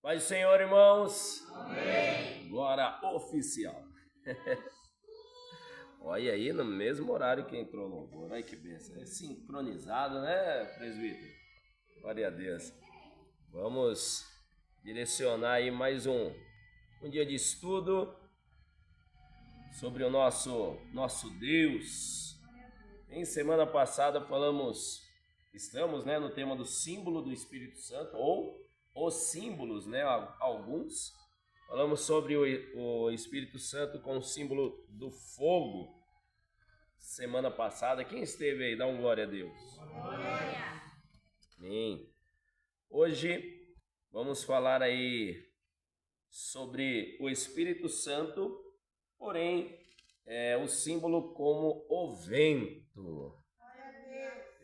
Paz do Senhor, irmãos. Amém. Glória oficial. Olha aí, no mesmo horário que entrou o louvor. Olha que bênção. É sincronizado, né, presbítero? Glória a Deus. Vamos direcionar aí mais um dia de estudo sobre o nosso Deus. Em semana passada estamos, né, no tema do símbolo do Espírito Santo, ou os símbolos, né, alguns. Falamos sobre o Espírito Santo com o símbolo do fogo. Semana passada, quem esteve aí? Dá um glória a Deus. Glória. Amém. Hoje vamos falar aí sobre o Espírito Santo, porém o símbolo como o vento.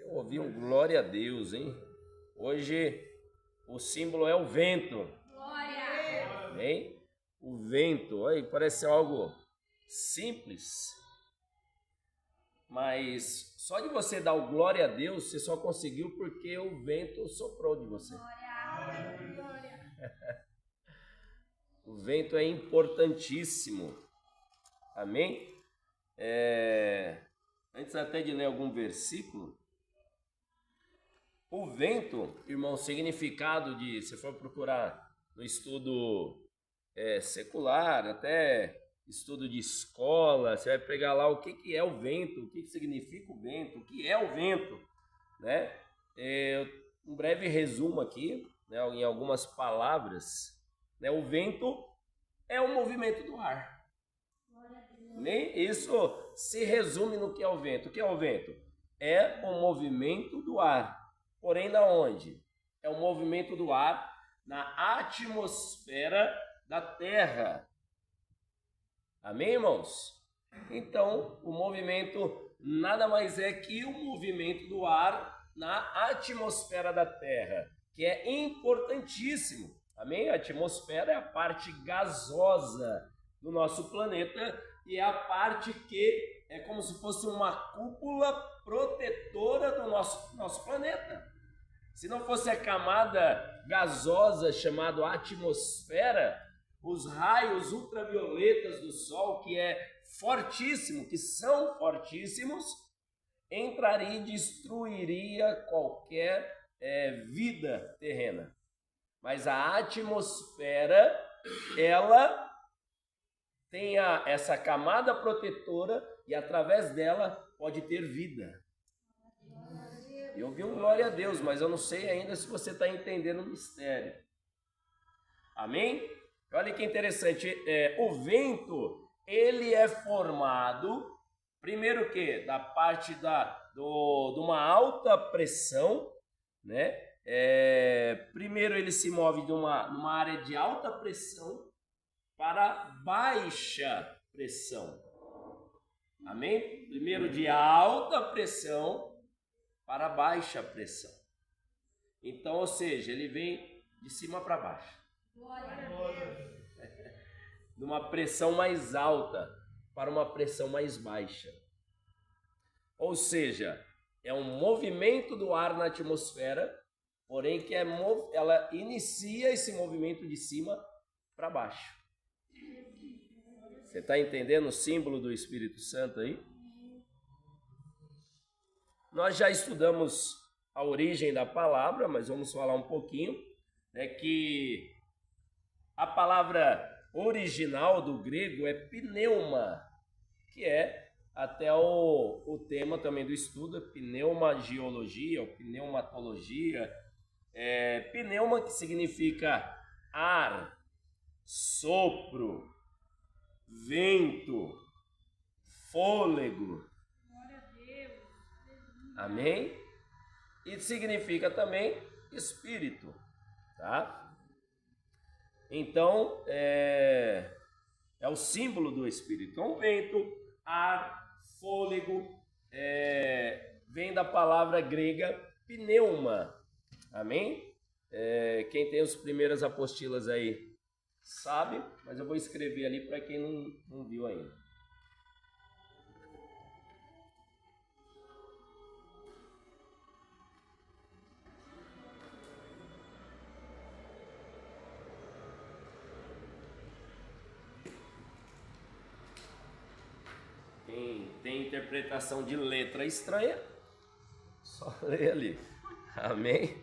Eu ouvi um glória a Deus, hein? Hoje o símbolo é o vento. Glória. Amém? O vento, aí parece algo simples, mas só de você dar o glória a Deus, você só conseguiu porque o vento soprou de você. Glória. O vento é importantíssimo. Amém? Antes até de ler algum versículo, o vento, irmão, significado se for procurar no estudo secular, até estudo de escola, você vai pegar lá o que é o vento, o que significa o vento, o que é o vento, né? Um breve resumo aqui, né, em algumas palavras, né? O vento é o movimento do ar. Isso se resume no que é o vento. O que é o vento? É o movimento do ar. Porém, da onde? É o movimento do ar na atmosfera da Terra. Amém, irmãos? Então, o movimento nada mais é que o movimento do ar na atmosfera da Terra, que é importantíssimo. Amém? A atmosfera é a parte gasosa do nosso planeta e é a parte que é como se fosse uma cúpula protetora do nosso planeta. Se não fosse a camada gasosa chamada atmosfera, os raios ultravioletas do Sol, que são fortíssimos, entraria e destruiria qualquer vida terrena. Mas a atmosfera, ela tem essa camada protetora e através dela pode ter vida. Eu vi um glória a Deus, mas eu não sei ainda se você está entendendo o mistério. Amém? Olha que interessante, o vento, ele é formado, primeiro que da parte de uma alta pressão, né? Primeiro ele se move numa área de alta pressão para baixa pressão. Amém? Primeiro de alta pressão para baixa pressão. Então, ou seja, ele vem de cima para baixo. Glória a Deus. De uma pressão mais alta para uma pressão mais baixa. Ou seja, é um movimento do ar na atmosfera, porém que ela inicia esse movimento de cima para baixo. Você está entendendo o símbolo do Espírito Santo aí? Nós já estudamos a origem da palavra, mas vamos falar um pouquinho, né, que a palavra original do grego é pneuma, que é até o tema também do estudo, pneumagiologia ou pneumatologia. Pneuma, que significa ar, sopro, vento, fôlego. Glória a Deus. Amém? E significa também espírito, tá? Então, é o símbolo do Espírito. Então, vento, ar, fôlego, vem da palavra grega pneuma. Amém? Quem tem as primeiras apostilas aí sabe, mas eu vou escrever ali para quem não viu ainda. Quem tem interpretação de letra estranha, só lê ali. Amém?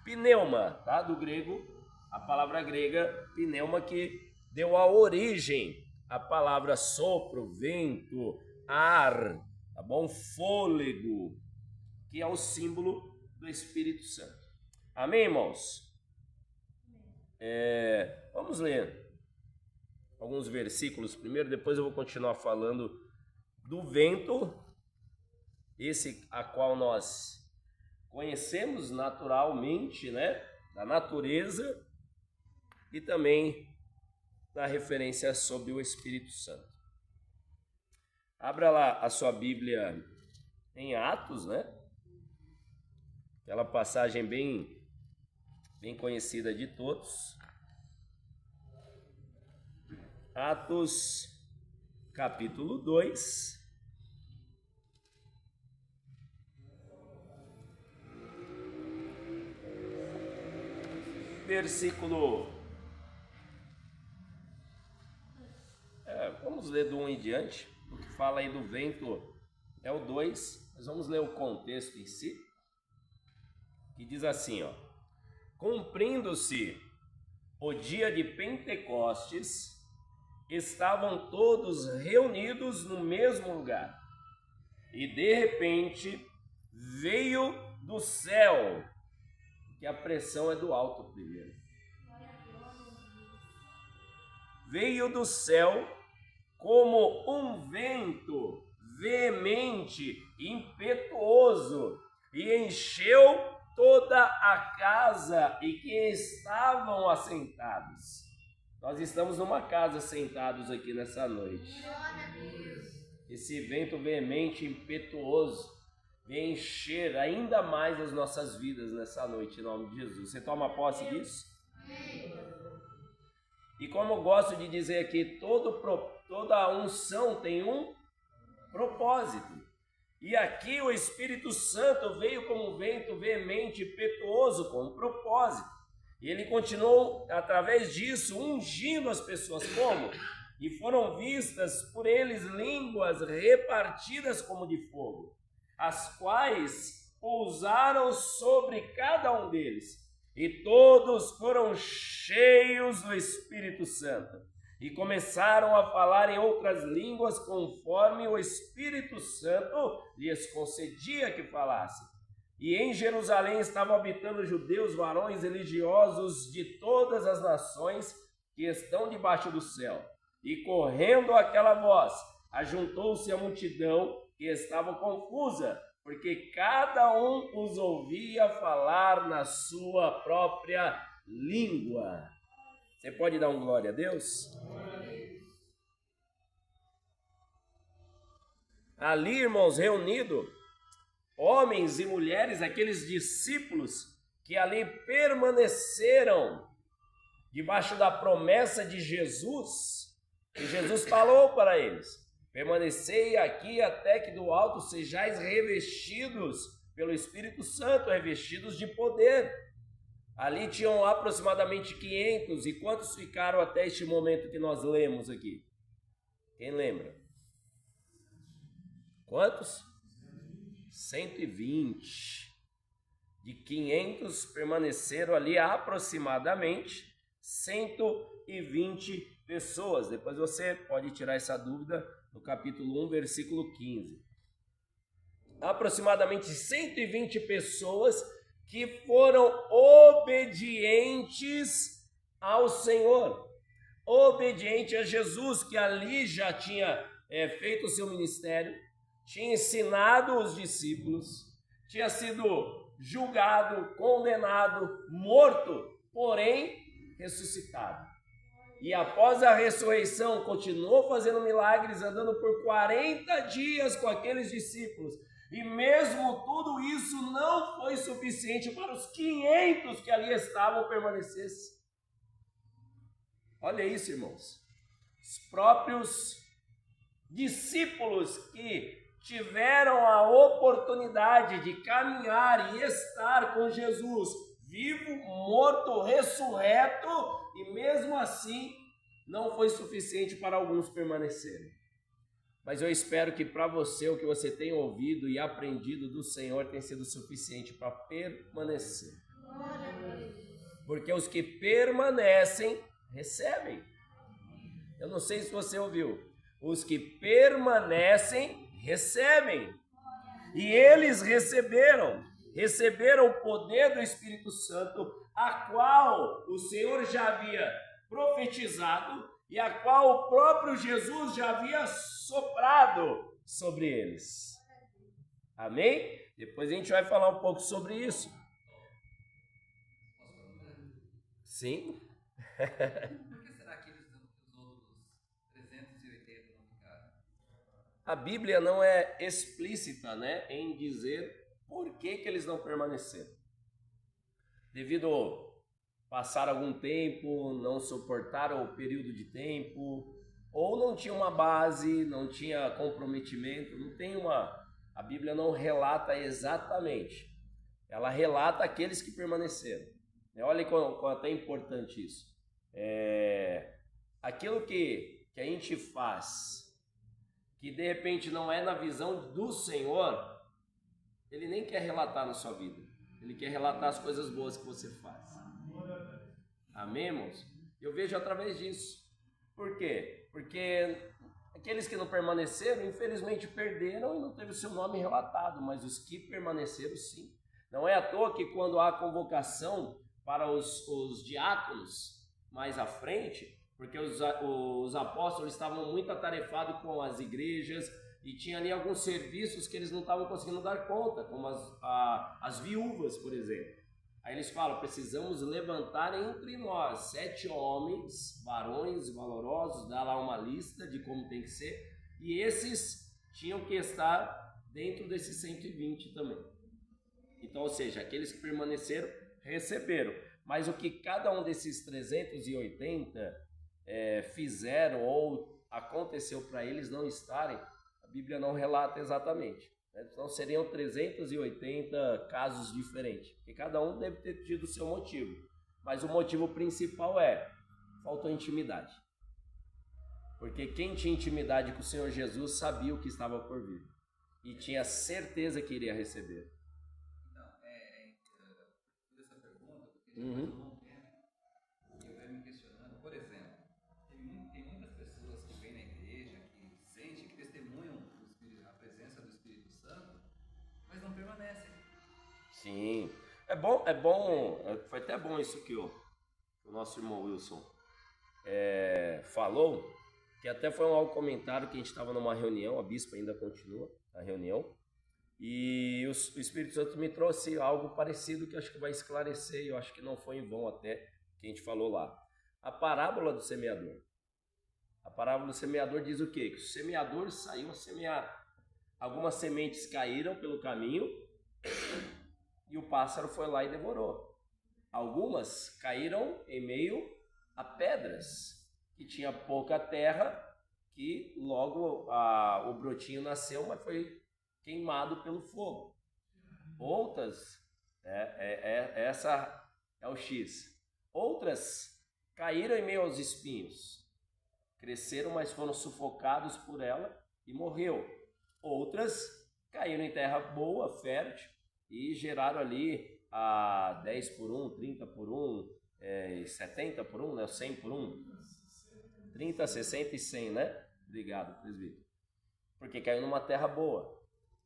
Pneuma, tá? Do grego, a palavra grega pneuma, que deu a origem à palavra sopro, vento, ar, tá bom? Fôlego, que é o símbolo do Espírito Santo. Amém, irmãos? Vamos ler alguns versículos primeiro, depois eu vou continuar falando do vento, esse a qual nós conhecemos naturalmente, né, da natureza, e também da referência sobre o Espírito Santo. Abra lá a sua Bíblia em Atos, né? Aquela passagem bem conhecida de todos. Atos, capítulo 2. Versículo... vamos ler do 1 em diante. O que fala aí do vento é o 2. Mas vamos ler o contexto em si. Que diz assim, ó. Cumprindo-se o dia de Pentecostes, estavam todos reunidos no mesmo lugar. E de repente veio do céu, que a pressão é do alto primeiro. Veio do céu como um vento veemente, impetuoso, e encheu toda a casa em que estavam assentados. Nós estamos numa casa sentados aqui nessa noite. Esse vento veemente, impetuoso, vem encher ainda mais as nossas vidas nessa noite, em nome de Jesus. Você toma posse disso? E como eu gosto de dizer aqui, toda unção tem um propósito. E aqui o Espírito Santo veio como um vento veemente, impetuoso, com um propósito. E ele continuou, através disso, ungindo as pessoas. Como? E foram vistas por eles línguas repartidas como de fogo, as quais pousaram sobre cada um deles. E todos foram cheios do Espírito Santo e começaram a falar em outras línguas conforme o Espírito Santo lhes concedia que falassem. E em Jerusalém estavam habitando judeus, varões religiosos de todas as nações que estão debaixo do céu. E correndo aquela voz, ajuntou-se a multidão que estava confusa, porque cada um os ouvia falar na sua própria língua. Você pode dar um glória a Deus? Ali, irmãos, reunidos, homens e mulheres, aqueles discípulos que ali permaneceram debaixo da promessa de Jesus, que Jesus falou para eles: permanecei aqui até que do alto sejais revestidos pelo Espírito Santo, revestidos de poder. Ali tinham aproximadamente 500, e quantos ficaram até este momento que nós lemos aqui? Quem lembra? Quantos? 120. De 500 permaneceram ali aproximadamente 120 pessoas. Depois você pode tirar essa dúvida no capítulo 1, versículo 15. Aproximadamente 120 pessoas que foram obedientes ao Senhor, obediente a Jesus, que ali já tinha feito o seu ministério, tinha ensinado os discípulos, tinha sido julgado, condenado, morto, porém ressuscitado. E após a ressurreição continuou fazendo milagres, andando por 40 dias com aqueles discípulos. E mesmo tudo isso não foi suficiente para os 500 que ali estavam permanecessem. Olha isso, irmãos. Os próprios discípulos que tiveram a oportunidade de caminhar e estar com Jesus, vivo, morto, ressurreto, e mesmo assim não foi suficiente para alguns permanecerem. Mas eu espero que para você o que você tem ouvido e aprendido do Senhor tenha sido suficiente para permanecer. Porque os que permanecem recebem. Eu não sei se você ouviu. Os que permanecem recebem. E eles receberam o poder do Espírito Santo, a qual o Senhor já havia profetizado e a qual o próprio Jesus já havia soprado sobre eles. Amém? Depois a gente vai falar um pouco sobre isso. Sim. Por que será que os outros 380 não ficaram? A Bíblia não é explícita, né, em dizer por que eles não permaneceram. Devido a passar algum tempo, não suportaram o período de tempo, ou não tinha uma base, não tinha comprometimento, não tem uma... A Bíblia não relata exatamente. Ela relata aqueles que permaneceram. Olha como até é importante isso. Aquilo que a gente faz, que de repente não é na visão do Senhor, Ele nem quer relatar na sua vida. Ele quer relatar as coisas boas que você faz. Amém, irmãos? Eu vejo através disso. Por quê? Porque aqueles que não permaneceram, infelizmente perderam e não teve o seu nome relatado, mas os que permaneceram, sim. Não é à toa que quando há convocação para os diáconos mais à frente, porque os apóstolos estavam muito atarefados com as igrejas e tinha ali alguns serviços que eles não estavam conseguindo dar conta, como as viúvas, por exemplo. Aí eles falam, precisamos levantar entre nós 7 homens, varões valorosos, dá lá uma lista de como tem que ser, e esses tinham que estar dentro desses 120 também. Então, ou seja, aqueles que permaneceram, receberam. Mas o que cada um desses 380 fizeram ou aconteceu para eles não estarem, a Bíblia não relata exatamente. Então seriam 380 casos diferentes, porque cada um deve ter tido o seu motivo. Mas o motivo principal faltou intimidade. Porque quem tinha intimidade com o Senhor Jesus sabia o que estava por vir e tinha certeza que iria receber. Então, fiz essa pergunta porque já faz um bom tempo e eu venho me questionando. Por exemplo, tem muitas pessoas que vêm na igreja, que sentem, que testemunham a presença do Espírito Santo, mas não permanecem. Sim, é bom, foi até bom isso que o nosso irmão Wilson falou, que até foi um comentário que a gente estava numa reunião, a bispa ainda continua a reunião, e o Espírito Santo me trouxe algo parecido que acho que vai esclarecer, e eu acho que não foi em vão até que a gente falou lá. A parábola do semeador. A parábola do semeador diz o quê? Que o semeador saiu a semear. Algumas sementes caíram pelo caminho e o pássaro foi lá e devorou. Algumas caíram em meio a pedras, que tinha pouca terra, que logo o brotinho nasceu, mas foi queimado pelo fogo. Outras, essa é o X. Outras caíram em meio aos espinhos, cresceram, mas foram sufocados por ela e morreu. Outras caíram em terra boa, fértil, e geraram ali a 10 por 1, 30 por 1, 70 por 1, né? 100 por 1, 30, 60 e 100, né? Obrigado, presbítero. Porque caiu numa terra boa.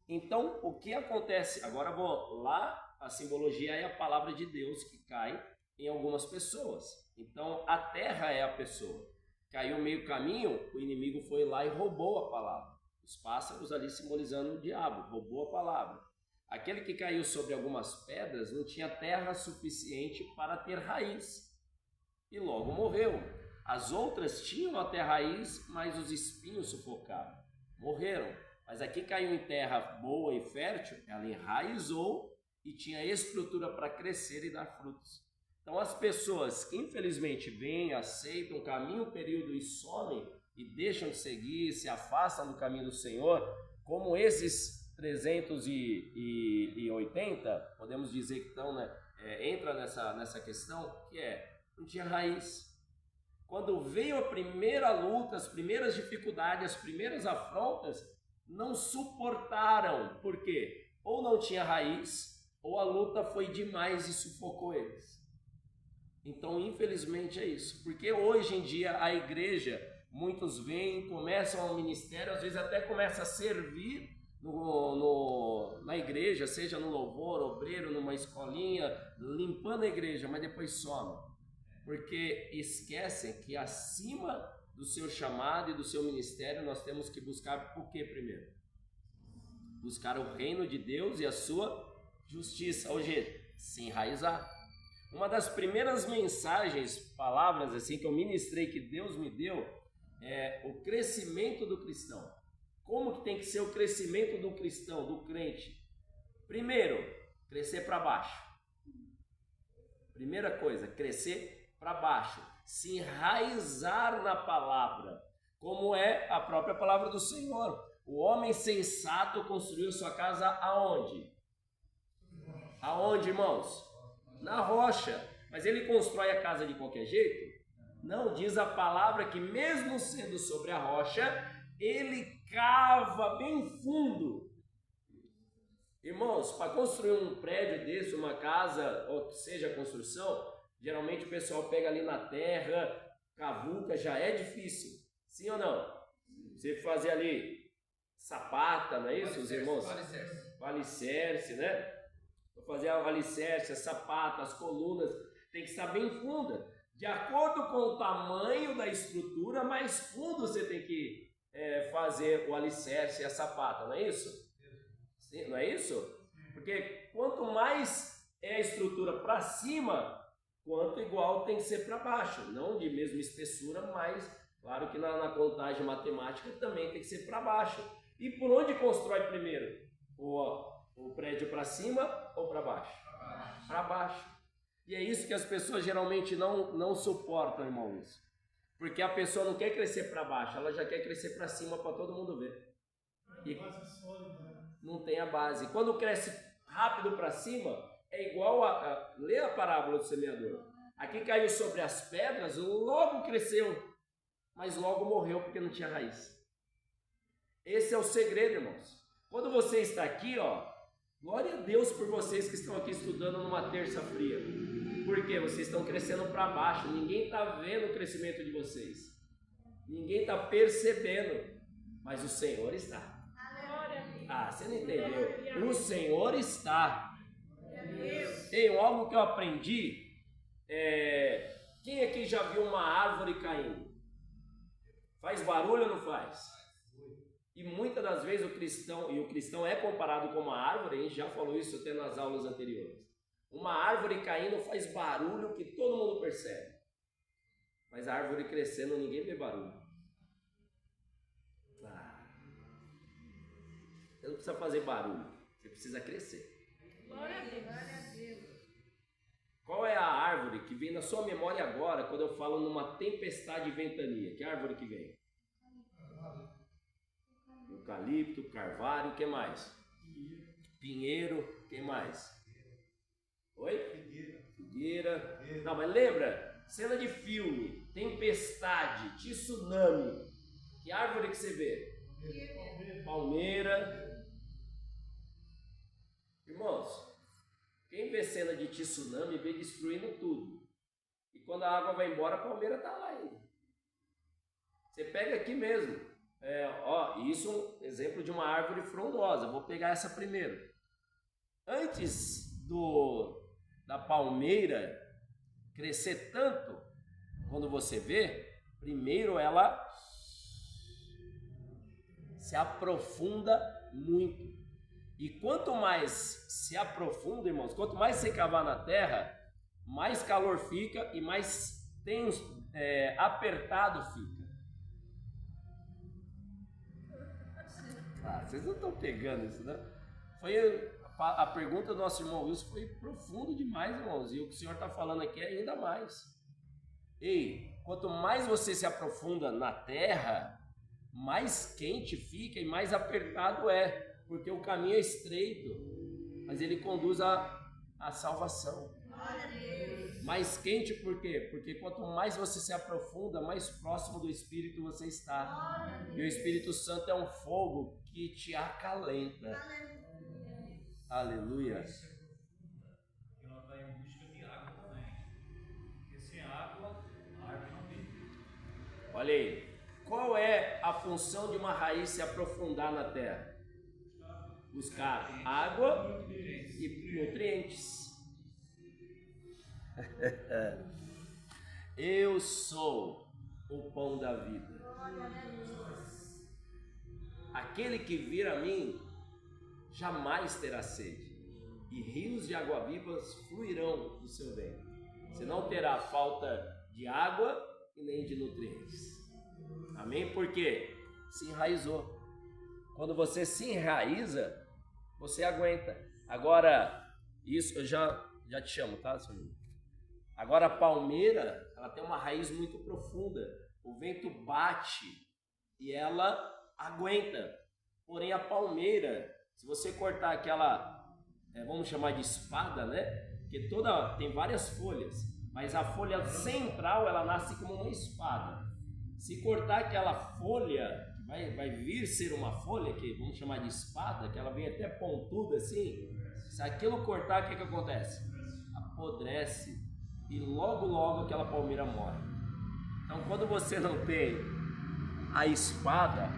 Então, o que acontece? Agora vou lá, a simbologia é a palavra de Deus que cai em algumas pessoas. Então, a terra é a pessoa. Caiu meio caminho, o inimigo foi lá e roubou a palavra. Os pássaros ali simbolizando o diabo, roubou a palavra. Aquele que caiu sobre algumas pedras não tinha terra suficiente para ter raiz e logo morreu. As outras tinham até raiz, mas os espinhos sufocaram, morreram. Mas aqui caiu em terra boa e fértil, ela enraizou e tinha estrutura para crescer e dar frutos. Então as pessoas que infelizmente vêm, aceitam, caminham um período e somem e deixam de seguir, se afastam do caminho do Senhor, como esses 380, podemos dizer que estão, entra nessa questão, que não tinha raiz. quando veio a primeira luta, as primeiras dificuldades, as primeiras afrontas, não suportaram. Por quê? Ou não tinha raiz, ou a luta foi demais e sufocou eles. Então, infelizmente é isso. Porque hoje em dia a igreja, muitos vêm, começam ao ministério, às vezes até começa a servir na igreja, seja no louvor, obreiro, numa escolinha, limpando a igreja, mas depois some. Porque esquecem que acima do seu chamado e do seu ministério, nós temos que buscar o que primeiro? Buscar o reino de Deus e a sua justiça, ou seja, se enraizar. Uma das primeiras mensagens, palavras assim que eu ministrei, que Deus me deu, é o crescimento do cristão. Como que tem que ser o crescimento do cristão, do crente? Primeiro, crescer para baixo. Primeira coisa, crescer para baixo. Se enraizar na palavra, como é a própria palavra do Senhor. O homem sensato construiu sua casa aonde? Aonde, irmãos? Na rocha. Mas ele constrói a casa de qualquer jeito? Não, diz a palavra que mesmo sendo sobre a rocha, ele cava bem fundo. Irmãos, para construir um prédio desse, uma casa, ou que seja a construção, geralmente o pessoal pega ali na terra, cavuca, já é difícil. Sim ou não? Você fazer ali sapata, não é isso, os irmãos? Alicerce, né? Fazer a alicerce, a sapata, as colunas, tem que estar bem funda. De acordo com o tamanho da estrutura, mais fundo você tem que fazer o alicerce e a sapata, não é isso? Sim, não é isso? Porque quanto mais é a estrutura para cima, quanto igual tem que ser para baixo. Não de mesma espessura, mas claro que na contagem matemática também tem que ser para baixo. E por onde constrói primeiro? O prédio para cima ou para baixo? Para baixo. E é isso que as pessoas geralmente não suportam, irmãos. Porque a pessoa não quer crescer para baixo, ela já quer crescer para cima para todo mundo ver. E não tem a base. Quando cresce rápido para cima, é igual lê a parábola do semeador. Aqui caiu sobre as pedras, logo cresceu, mas logo morreu porque não tinha raiz. Esse é o segredo, irmãos. Quando você está aqui, glória a Deus por vocês que estão aqui estudando numa terça fria. Porque vocês estão crescendo para baixo. Ninguém está vendo o crescimento de vocês. Ninguém está percebendo. Mas o Senhor está. Você não entendeu. O Senhor está. Tem algo que eu aprendi. Quem aqui já viu uma árvore caindo? Faz barulho ou não faz? E muitas das vezes o cristão é comparado com uma árvore, a gente já falou isso até nas aulas anteriores. Uma árvore caindo faz barulho que todo mundo percebe. Mas a árvore crescendo, ninguém vê barulho. Você não precisa fazer barulho, você precisa crescer. Glória a Deus. Qual é a árvore que vem na sua memória agora, quando eu falo numa tempestade e ventania? Que árvore que vem? Eucalipto, carvalho, o que mais? Pinheiro, o que mais? Oi? Figueira. Não, mas lembra? Cena de filme, tempestade, tsunami. Que árvore que você vê? Palmeira. Irmãos, quem vê cena de tsunami vê destruindo tudo. E quando a água vai embora, a palmeira está lá ainda. Você pega aqui mesmo. Isso é um exemplo de uma árvore frondosa. Vou pegar essa primeiro. Antes da palmeira crescer tanto, quando você vê, primeiro ela se aprofunda muito. E quanto mais se aprofunda, irmãos, quanto mais você cavar na terra, mais calor fica e mais apertado fica. Vocês não estão pegando isso, né? A pergunta do nosso irmão Wilson foi profundo demais, irmãos. E o que o Senhor está falando aqui é ainda mais. Quanto mais você se aprofunda na terra, mais quente fica e mais apertado é. Porque o caminho é estreito, mas ele conduz à salvação. Glória a Deus. Mais quente por quê? Porque quanto mais você se aprofunda, mais próximo do Espírito você está. E o Espírito Santo é um fogo que te acalenta. Aleluia. Ela está em busca de água também. Porque sem água, a árvore não vive. Olha aí. Qual é a função de uma raiz se aprofundar na terra? Buscar água e nutrientes. Eu sou o pão da vida. Aquele que vir a mim jamais terá sede, e rios de água vivas fluirão do seu ventre. Você não terá falta de água e nem de nutrientes. Amém? Por quê? Se enraizou. Quando você se enraiza, você aguenta. Agora, isso eu já te chamo, tá, senhor? Agora a palmeira, ela tem uma raiz muito profunda. O vento bate e ela aguenta. Porém a palmeira, se você cortar aquela, vamos chamar de espada, né? Porque tem várias folhas, mas a folha central ela nasce como uma espada. Se cortar aquela folha, que vai vir ser uma folha, que vamos chamar de espada, que ela vem até pontuda assim, se aquilo cortar, o que acontece? Apodrece e logo aquela palmeira morre. Então quando você não tem a espada,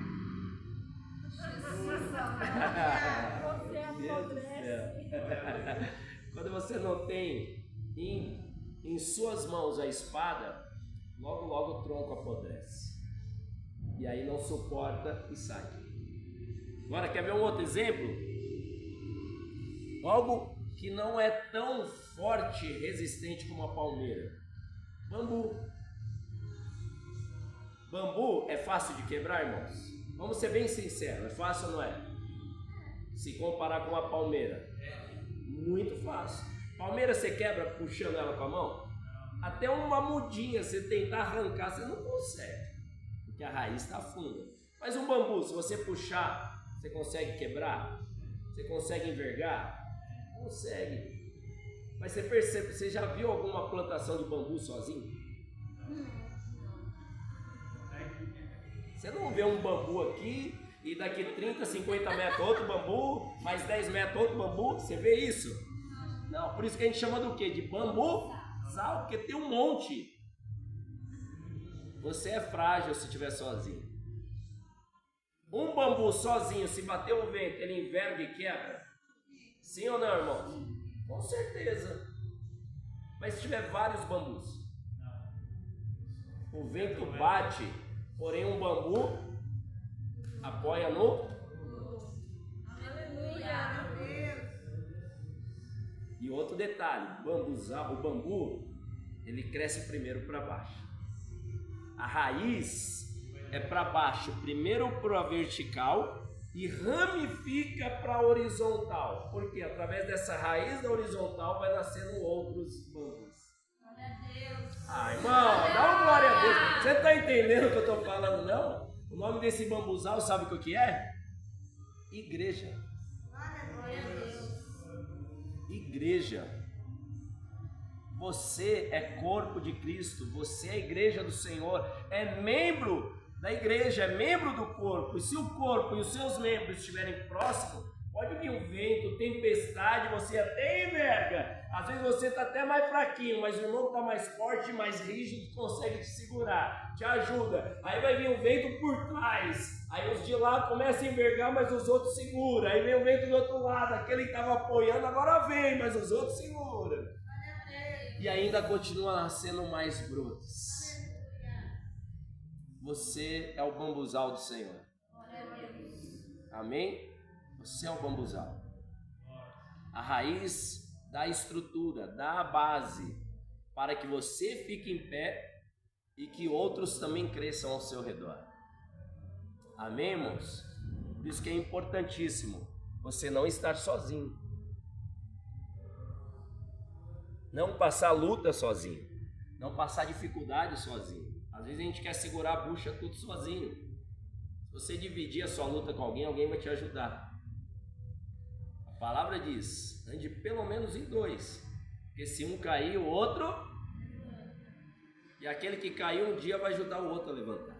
quando você não tem em suas mãos a espada, logo o tronco apodrece. E aí não suporta e sai. Agora, quer ver um outro exemplo? Algo que não é tão forte e resistente como a palmeira. Bambu. Bambu é fácil de quebrar, irmãos? Vamos ser bem sinceros, é fácil ou não é? Se comparar com a palmeira. Muito fácil. Palmeira você quebra puxando ela com a mão? Até uma mudinha, você tentar arrancar, você não consegue. Porque a raiz está funda. Mas um bambu, se você puxar, você consegue quebrar? Você consegue envergar? Consegue. Mas você percebe, você já viu alguma plantação de bambu sozinho? Você não vê um bambu aqui e daqui 30, 50 metros outro bambu, mais 10 metros outro bambu, você vê isso? Não, por isso que a gente chama do quê? De bambuzal, porque tem um monte. Você é frágil se estiver sozinho. Um bambu sozinho, se bater o vento, ele enverga e quebra? Sim ou não, irmãos? Com certeza. Mas se tiver vários bambus, o vento bate, porém um bambu apoia no... Aleluia. E outro detalhe, o bambu, ele cresce primeiro para baixo. A raiz é para baixo, primeiro para a vertical e ramifica para a horizontal. Porque através dessa raiz da horizontal vai nascendo outros bambus. Glória a Deus. Ah, irmão, dá uma glória a Deus. Você está entendendo o que eu estou falando, não? O nome desse bambuzal, sabe o que é? Igreja. Glória a Deus. Igreja. Você é corpo de Cristo, você é a igreja do Senhor, é membro da igreja, é membro do corpo. E se o corpo e os seus membros estiverem próximos, pode vir um vento, tempestade, você até enverga. Às vezes você está até mais fraquinho, mas o irmão está mais forte, mais rígido, consegue te segurar, te ajuda. Aí vai vir um vento por trás, aí os de lá começam a envergar, mas os outros seguram. Aí vem o vento do outro lado, aquele que estava apoiando agora vem, mas os outros seguram. E ainda continua nascendo mais brotos. Você é o bambuzal do Senhor. Amém? Você é o bambuzal. A raiz dá a estrutura, dá a base para que você fique em pé e que outros também cresçam ao seu redor. Amém, irmãos? Por isso que é importantíssimo você não estar sozinho. Não passar luta sozinho. Não passar dificuldade sozinho. Às vezes a gente quer segurar a bucha tudo sozinho. Se você dividir a sua luta com alguém, alguém vai te ajudar. A palavra diz, ande pelo menos em dois. Porque se um cair, o outro E aquele que caiu um dia vai ajudar o outro a levantar.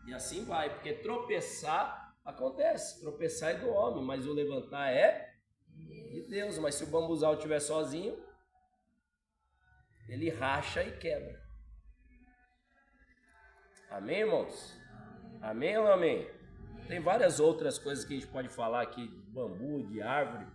E assim vai, porque tropeçar acontece. Tropeçar é do homem, mas o levantar é de Deus. Mas se o bambuzal estiver sozinho, ele racha e quebra. Amém, irmãos? Amém ou não amém? Tem várias outras coisas que a gente pode falar aqui, de bambu, de árvore,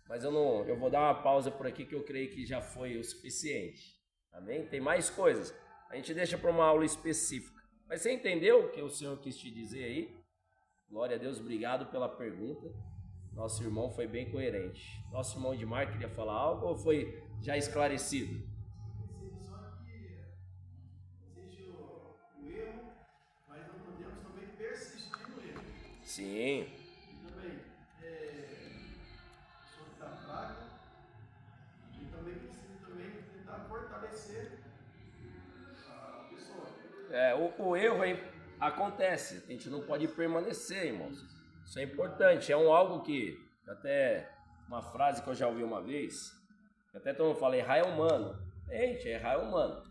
mas eu vou dar uma pausa por aqui que eu creio que já foi o suficiente. Amém? Tem mais coisas. A gente deixa para uma aula específica. Mas você entendeu o que o Senhor quis te dizer aí? Glória a Deus, obrigado pela pergunta. Nosso irmão foi bem coerente. Nosso irmão Edmar queria falar algo ou foi já esclarecido? Só que existe o erro, mas não podemos também persistir no erro. Sim. E também, a pessoa que está fraca, e também precisa também tentar fortalecer a pessoa. O erro acontece, a gente não pode permanecer, irmãos. Isso é importante, algo que, até uma frase que eu já ouvi uma vez, até todo mundo fala, errar é humano. Gente, errar é humano.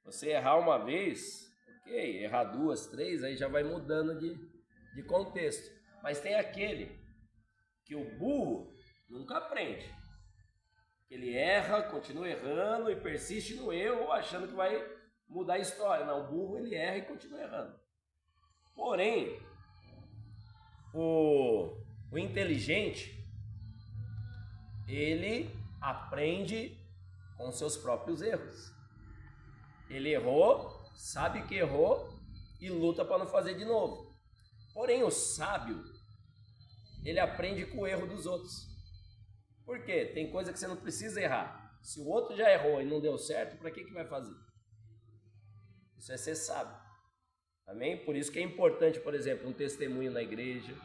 Você errar uma vez, ok, errar duas, três, aí já vai mudando de contexto. Mas tem aquele que o burro nunca aprende. Ele erra, continua errando e persiste no erro, achando que vai mudar a história. Não, o burro ele erra e continua errando. Porém, o inteligente, ele aprende com seus próprios erros. Ele errou, sabe que errou e luta para não fazer de novo. Porém, o sábio, ele aprende com o erro dos outros. Por quê? Tem coisa que você não precisa errar. Se o outro já errou e não deu certo, para que vai fazer? Isso é ser sábio. Amém? Por isso que é importante, por exemplo, um testemunho na igreja,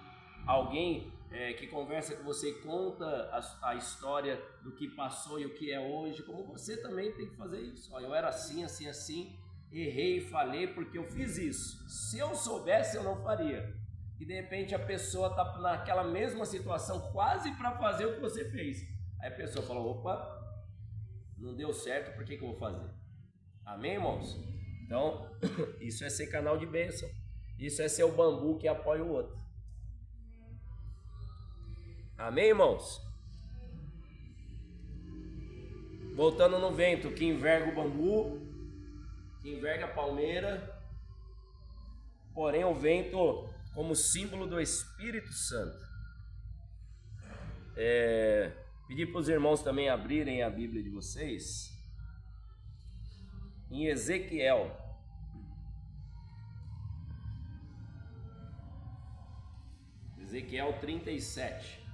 alguém que conversa com você e conta a história do que passou e o que é hoje, como você também tem que fazer isso. Ó, eu era assim, assim, assim, errei, falei porque eu fiz isso. Se eu soubesse, eu não faria. E de repente a pessoa está naquela mesma situação, quase para fazer o que você fez. Aí a pessoa fala, opa, não deu certo, por que eu vou fazer? Amém, irmãos? Então, isso é ser canal de bênção. Isso é ser o bambu que apoia o outro. Amém, irmãos? Voltando no vento, que enverga o bambu, que enverga a palmeira. Porém, o vento como símbolo do Espírito Santo. Pedir para os irmãos também abrirem a Bíblia de vocês em Ezequiel. Ezequiel 37.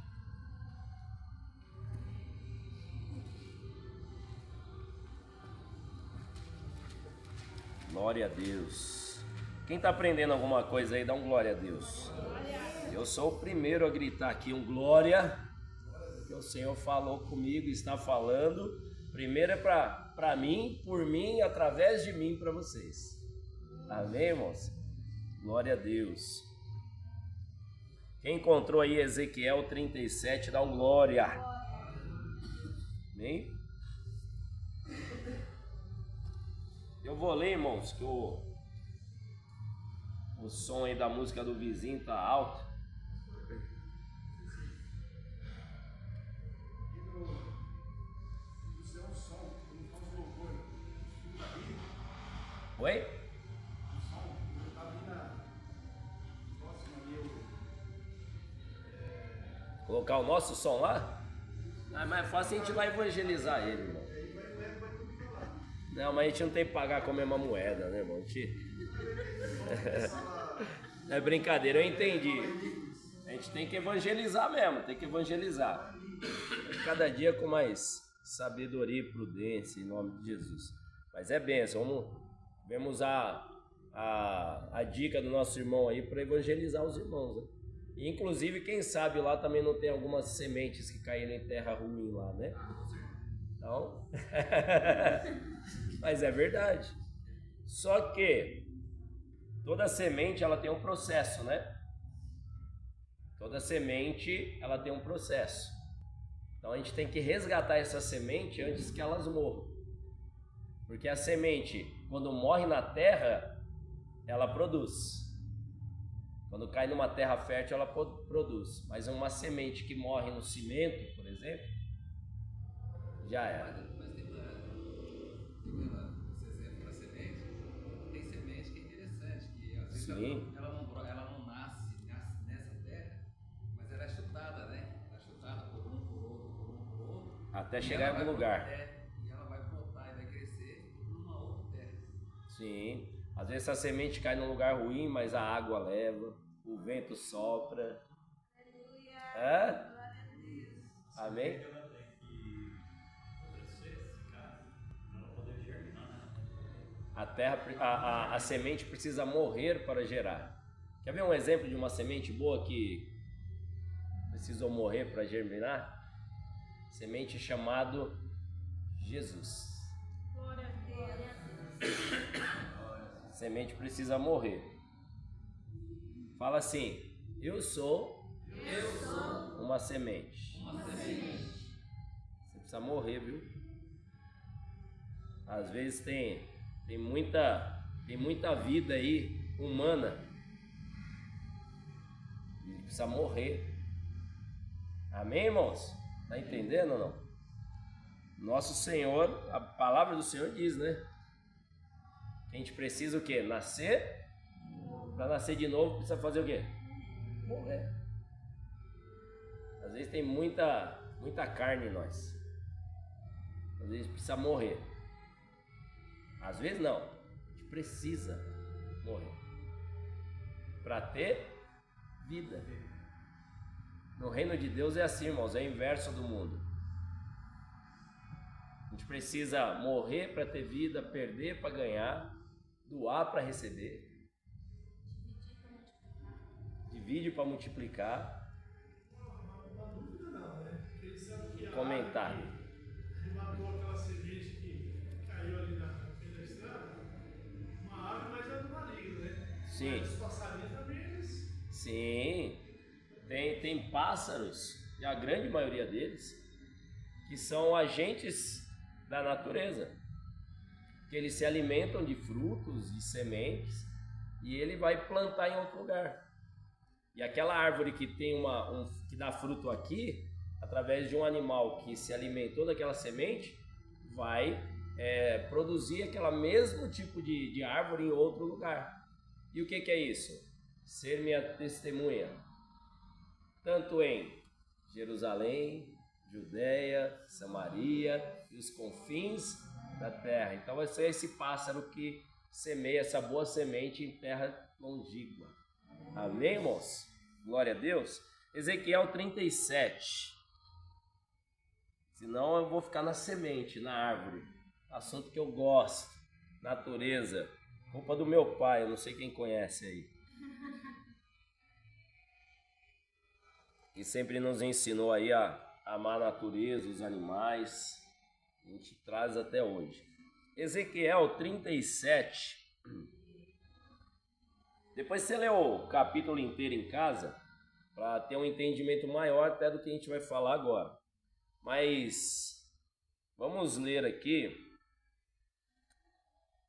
Glória a Deus. Quem está aprendendo alguma coisa aí, dá um glória a Deus. Eu sou o primeiro a gritar aqui um glória, porque o Senhor falou comigo, está falando. Primeiro é para mim, por mim, através de mim para vocês. Amém, irmãos? Glória a Deus. Quem encontrou aí Ezequiel 37, dá um glória. Amém? Eu vou ler, irmãos, que o som aí da música do vizinho tá alto. Oi? Colocar o nosso som lá? Ah, mas é fácil a gente ir lá evangelizar ele, irmão. Não, mas a gente não tem que pagar com a mesma moeda, né, irmão? É brincadeira, eu entendi. A gente tem que evangelizar mesmo, tem que evangelizar. Cada dia com mais sabedoria e prudência, em nome de Jesus. Mas é bênção, vemos a dica do nosso irmão aí para evangelizar os irmãos, né? E, inclusive, quem sabe lá também não tem algumas sementes que caíram em terra ruim lá, né? Então, mas é verdade. Só que toda semente ela tem um processo, né? Toda semente ela tem um processo. Então a gente tem que resgatar essa semente antes que elas morram. Porque a semente, quando morre na terra, ela produz. Quando cai numa terra fértil, ela produz. Mas uma semente que morre no cimento, por exemplo, já era. Mas tem esse exemplo da semente. Tem semente que é interessante, que às vezes ela não nasce nessa terra, mas ela é chutada, né? Ela é chutada por um, por outro. Até chegar em algum lugar. E ela vai brotar e vai crescer numa outra terra. Sim. Às vezes essa semente cai num lugar ruim, mas a água leva, o vento sopra. Aleluia. É? Glória a Deus. Amém? Ela tem que apodrecer, secar, para ela poder germinar, né? A semente precisa morrer para gerar. Quer ver um exemplo de uma semente boa que precisou morrer para germinar? Semente chamado Jesus. Glória a Deus. Semente precisa morrer. Fala assim: eu sou uma semente. Você precisa morrer, viu? Às vezes tem muita vida aí humana e precisa morrer. Amém, irmãos? Tá entendendo ou não? Nosso Senhor, a palavra do Senhor diz, né? Que a gente precisa o quê? Nascer. Para nascer de novo precisa fazer o quê? Morrer. Às vezes tem muita carne em nós. Às vezes precisa morrer. Às vezes não. A gente precisa morrer para ter vida. No reino de Deus é assim, irmãos, é o inverso do mundo. A gente precisa morrer para ter vida, perder para ganhar, doar para receber, divide para multiplicar. Comentário. Matou aquela semente que caiu ali na estrada, uma ave, mas é do maligno, né? Sim. Mas os passarinhos também, eles... Sim. Tem pássaros, e a grande maioria deles, que são agentes da natureza, que eles se alimentam de frutos, de sementes, e ele vai plantar em outro lugar. E aquela árvore que tem que dá fruto aqui, através de um animal que se alimentou daquela semente, vai produzir aquele mesmo tipo de árvore em outro lugar. E o que é isso? Ser minha testemunha, tanto em Jerusalém, Judeia, Samaria e os confins da terra. Então vai ser esse pássaro que semeia essa boa semente em terra longínqua. Amém, irmãos? Glória a Deus. Ezequiel 37. Senão eu vou ficar na semente, na árvore. Assunto que eu gosto. Natureza. Culpa do meu pai, eu não sei quem conhece aí. Que sempre nos ensinou aí a amar a natureza, os animais. A gente traz até hoje. Ezequiel 37. Depois você lê o capítulo inteiro em casa, para ter um entendimento maior até do que a gente vai falar agora. Mas vamos ler aqui,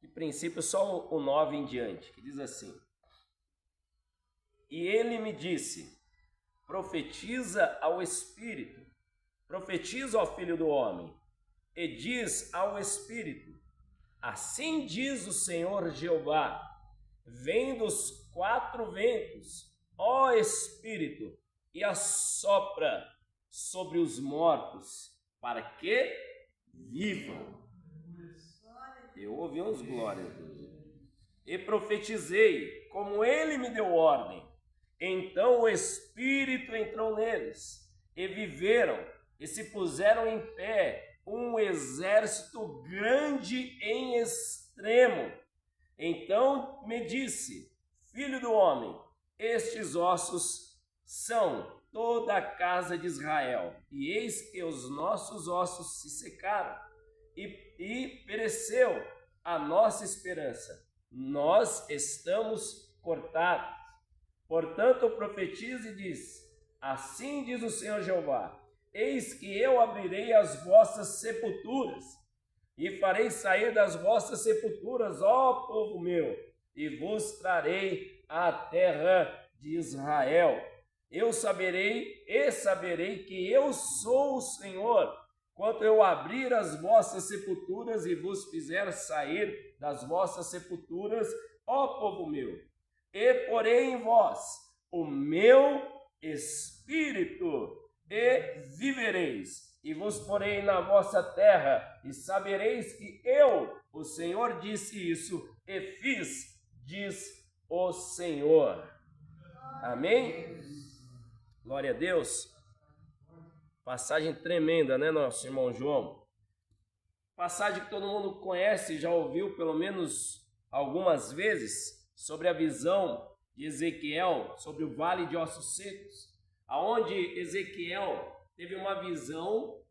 de princípio, só o 9 em diante, que diz assim: E ele me disse: profetiza ao Espírito, profetiza ao Filho do Homem, e diz ao Espírito: assim diz o Senhor Jeová, vem dos 4 ventos, ó Espírito, e assopra sobre os mortos, para que vivam. Eu ouvi uns glórias. E profetizei, como ele me deu ordem. Então o Espírito entrou neles, e viveram, e se puseram em pé, um exército grande em extremo. Então me disse: filho do homem, estes ossos são toda a casa de Israel, e eis que os nossos ossos se secaram, e pereceu a nossa esperança. Nós estamos cortados. Portanto, profetize e diz: assim diz o Senhor Jeová: eis que eu abrirei as vossas sepulturas, e farei sair das vossas sepulturas, ó povo meu, e vos trarei à terra de Israel. Eu saberei que eu sou o Senhor, quando eu abrir as vossas sepulturas e vos fizer sair das vossas sepulturas, ó povo meu, e porei em vós o meu espírito, e vivereis, e vos porei na vossa terra, e sabereis que eu, o Senhor, disse isso, e fiz, diz o Senhor. Amém? Glória a Deus. Passagem tremenda, né, nosso irmão João? Passagem que todo mundo conhece, já ouviu pelo menos algumas vezes, sobre a visão de Ezequiel, sobre o vale de ossos secos, aonde Ezequiel teve uma visão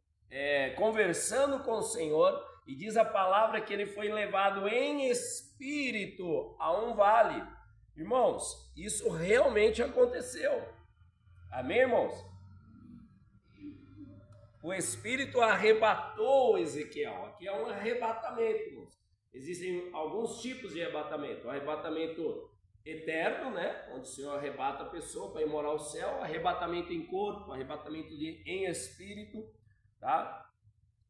conversando com o Senhor, e diz a palavra que ele foi levado em espírito a um vale. Irmãos, isso realmente aconteceu. Amém, irmãos? O Espírito arrebatou Ezequiel. Aqui é um arrebatamento, irmãos. Existem alguns tipos de arrebatamento. O arrebatamento eterno, né? Onde o Senhor arrebata a pessoa para ir morar ao céu. Arrebatamento em corpo, arrebatamento em espírito, tá?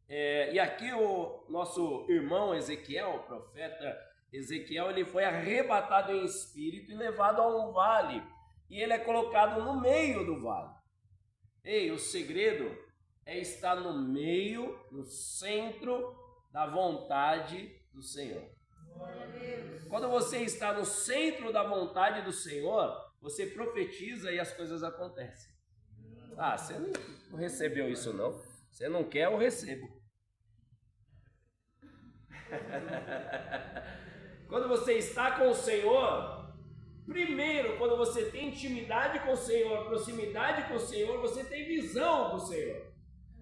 E aqui o nosso irmão Ezequiel, o profeta Ezequiel, ele foi arrebatado em espírito e levado a um vale. E ele é colocado no meio do vale. Ei, o segredo é estar no meio, no centro da vontade do Senhor. Quando você está no centro da vontade do Senhor, você profetiza e as coisas acontecem. Ah, você não recebeu isso não? Você não quer, eu recebo. Quando você está com o Senhor, primeiro, quando você tem intimidade com o Senhor, proximidade com o Senhor, você tem visão do Senhor.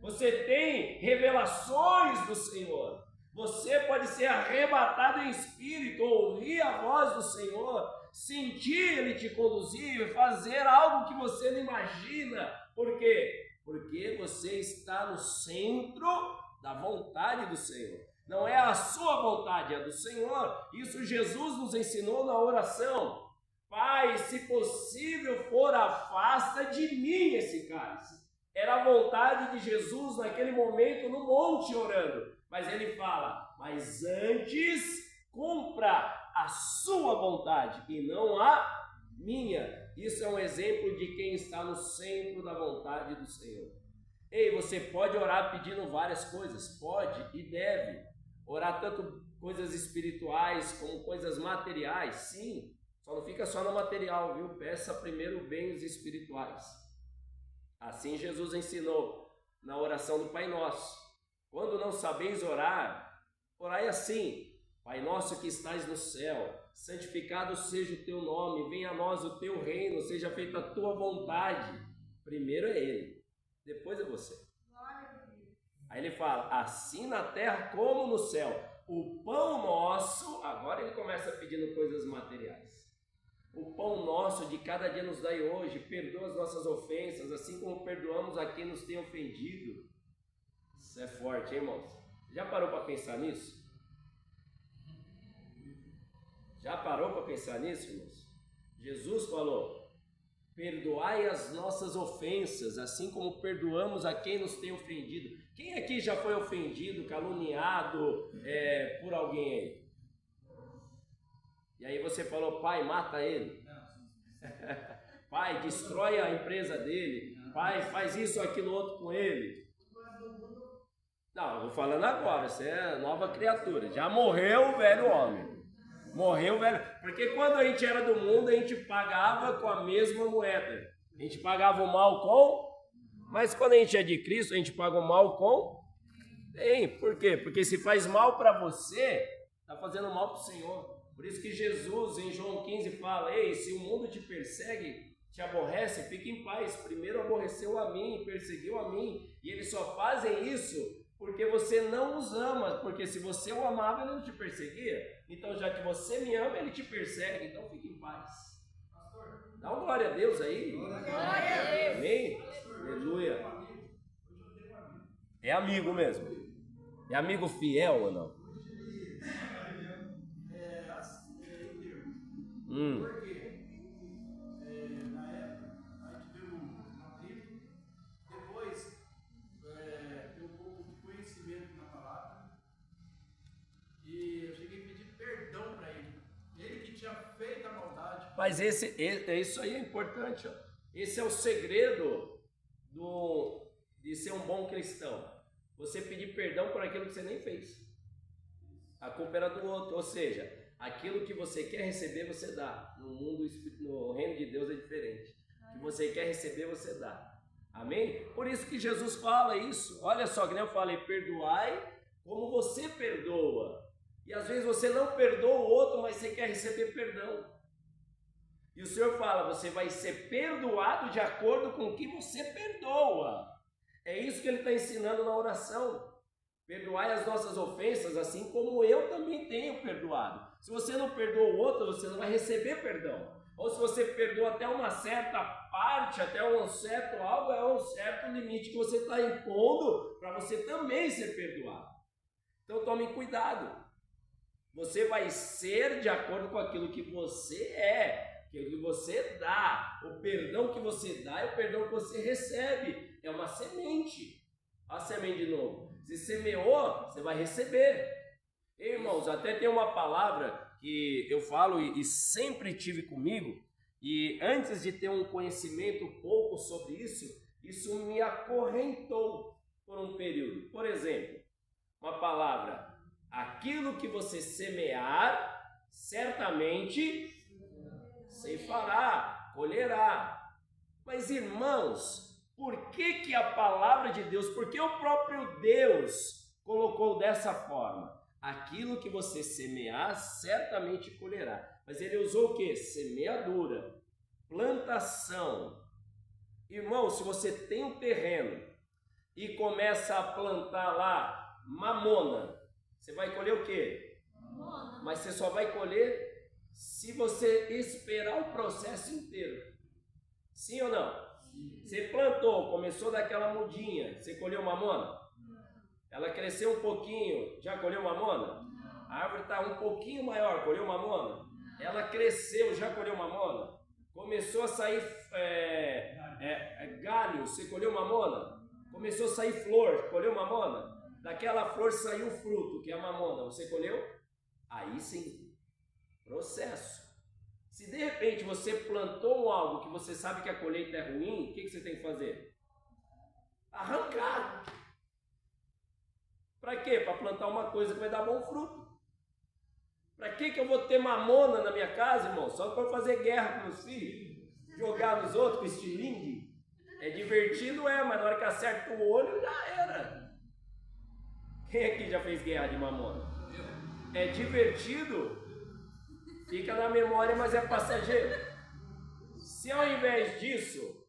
Você tem revelações do Senhor. Você pode ser arrebatado em espírito, ouvir a voz do Senhor, sentir Ele te conduzir, fazer algo que você não imagina. Por quê? Porque você está no centro da vontade do Senhor. Não é a sua vontade, é a do Senhor. Isso Jesus nos ensinou na oração. Pai, se possível for, afasta de mim esse cálice. Era a vontade de Jesus naquele momento no monte orando. Mas ele fala, mas antes cumpra a sua vontade e não a minha. Isso é um exemplo de quem está no centro da vontade do Senhor. Ei, você pode orar pedindo várias coisas, pode e deve. Orar tanto coisas espirituais como coisas materiais, sim. Só não fica só no material, viu? Peça primeiro bens espirituais. Assim Jesus ensinou na oração do Pai Nosso. Quando não sabeis orar, orai assim: Pai nosso que estais no céu, santificado seja o teu nome, venha a nós o teu reino, seja feita a tua vontade. Primeiro é Ele, depois é você. Aí ele fala, assim na terra como no céu, o pão nosso, agora ele começa pedindo coisas materiais. O pão nosso de cada dia nos dai hoje, perdoa as nossas ofensas, assim como perdoamos a quem nos tem ofendido. Isso é forte, hein, irmãos? Já parou para pensar nisso? Já parou para pensar nisso, irmãos? Jesus falou, perdoai as nossas ofensas, assim como perdoamos a quem nos tem ofendido. Quem aqui já foi ofendido, caluniado por alguém aí? E aí você falou, pai, mata ele. Pai, destrói a empresa dele. Pai, faz isso, aquilo, outro com ele. Não, eu vou falando agora, você é nova criatura. Já morreu o velho homem. Morreu o velho. Porque quando a gente era do mundo, a gente pagava com a mesma moeda. A gente pagava o mal com... Mas quando a gente é de Cristo, a gente paga o mal com... Bem, por quê? Porque se faz mal para você, está fazendo mal para o Senhor. Por isso que Jesus, em João 15, fala, ei, se o mundo te persegue, te aborrece, fique em paz. Primeiro aborreceu a mim, perseguiu a mim. E eles só fazem isso porque você não os ama. Porque se você o amava, ele não te perseguia. Então, já que você me ama, ele te persegue. Então, fique em paz. Dá uma glória a Deus aí. Glória a Deus. Amém? Aleluia. É amigo mesmo. É amigo fiel ou não? Por quê? Na época, a gente deu uma tribo, depois deu um pouco de conhecimento na palavra, e eu cheguei a pedir perdão para ele. Ele que tinha feito a maldade. Mas isso aí é importante, ó. Esse é o segredo de ser um bom cristão. Você pedir perdão por aquilo que você nem fez. A culpa era do outro, ou seja, aquilo que você quer receber, você dá. No reino de Deus é diferente. O que você quer receber, você dá. Amém? Por isso que Jesus fala isso. Olha só, que nem eu falei, perdoai como você perdoa. E às vezes você não perdoa o outro, mas você quer receber perdão. E o Senhor fala, você vai ser perdoado de acordo com o que você perdoa. É isso que Ele está ensinando na oração. Perdoai as nossas ofensas, assim como eu também tenho perdoado. Se você não perdoa o outro, você não vai receber perdão. Ou se você perdoa até uma certa parte, até um certo algo, é um certo limite que você está impondo para você também ser perdoado. Então tome cuidado. Você vai ser de acordo com aquilo que você é, aquilo que você dá. O perdão que você dá é o perdão que você recebe. É uma semente. A semente de novo. Se semeou, você vai receber. Irmãos, até tem uma palavra que eu falo e sempre tive comigo, e antes de ter um conhecimento pouco sobre isso, isso me acorrentou por um período. Por exemplo, uma palavra, aquilo que você semear, certamente ceifará, colherá. Mas irmãos, por que a palavra de Deus, por que o próprio Deus colocou dessa forma? Aquilo que você semear, certamente colherá. Mas ele usou o que? Semeadura, plantação. Irmão, se você tem um terreno e começa a plantar lá mamona, você vai colher o quê? Mamona. Mas você só vai colher se você esperar o processo inteiro. Sim ou não? Você plantou, começou daquela mudinha, você colheu mamona? Ela cresceu um pouquinho, já colheu mamona? A árvore está um pouquinho maior, colheu mamona? Ela cresceu, já colheu mamona? Começou a sair galho, você colheu mamona? Começou a sair flor, colheu mamona? Daquela flor saiu o fruto, que é a mamona, você colheu? Aí sim, processo. Se de repente você plantou algo que você sabe que a colheita é ruim, o que você tem que fazer? Arrancar. Para quê? Para plantar uma coisa que vai dar bom fruto. Para que eu vou ter mamona na minha casa, irmão? Só para fazer guerra com meus filhos? Jogar nos outros com estilingue? É divertido, mas na hora que acerta o olho, já era. Quem aqui já fez guerra de mamona? É divertido? Fica na memória, mas é passageiro. Se ao invés disso,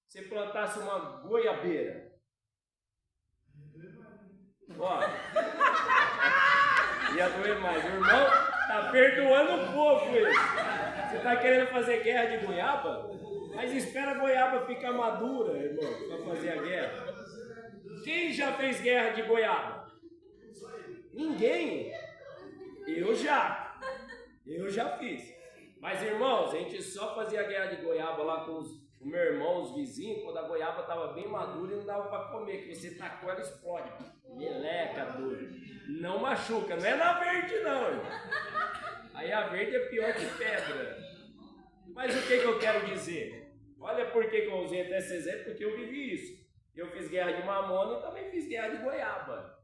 você plantasse uma goiabeira, ó, ia doer mais. O irmão tá perdoando um pouco ele. Você tá querendo fazer guerra de goiaba? Mas espera a goiaba ficar madura, irmão, para fazer a guerra. Quem já fez guerra de goiaba? Ninguém. Eu já fiz. Mas irmãos, a gente só fazia guerra de goiaba lá com o meu irmão, os vizinhos, quando a goiaba estava bem madura e não dava para comer, que você tacou, ela explode. Meleca dura. Não machuca, não é na verde não, irmão. Aí a verde é pior que pedra. Mas o que eu quero dizer? Olha por que eu usei até esse exemplo, porque eu vivi isso. Eu fiz guerra de mamona e também fiz guerra de goiaba.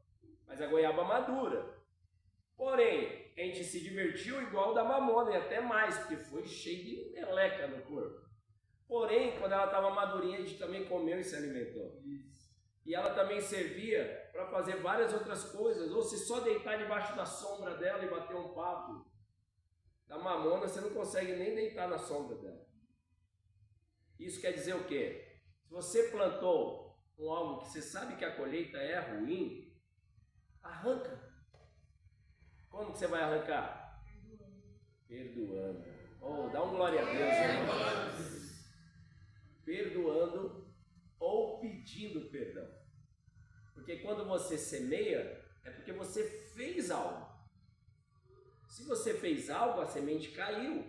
Mas a goiaba madura. Porém, a gente se divertiu igual da mamona e até mais, porque foi cheio de meleca no corpo. Porém, quando ela estava madurinha, a gente também comeu e se alimentou. E ela também servia para fazer várias outras coisas, ou se só deitar debaixo da sombra dela e bater um papo. Da mamona, você não consegue nem deitar na sombra dela. Isso quer dizer o quê? Se você plantou algo que você sabe que a colheita é ruim, arranca. Como que você vai arrancar? Perdoando. Oh, dá um glória a Deus, né? Perdoando ou pedindo perdão. Porque quando você semeia, É porque você fez algo. Se você fez algo, a semente caiu.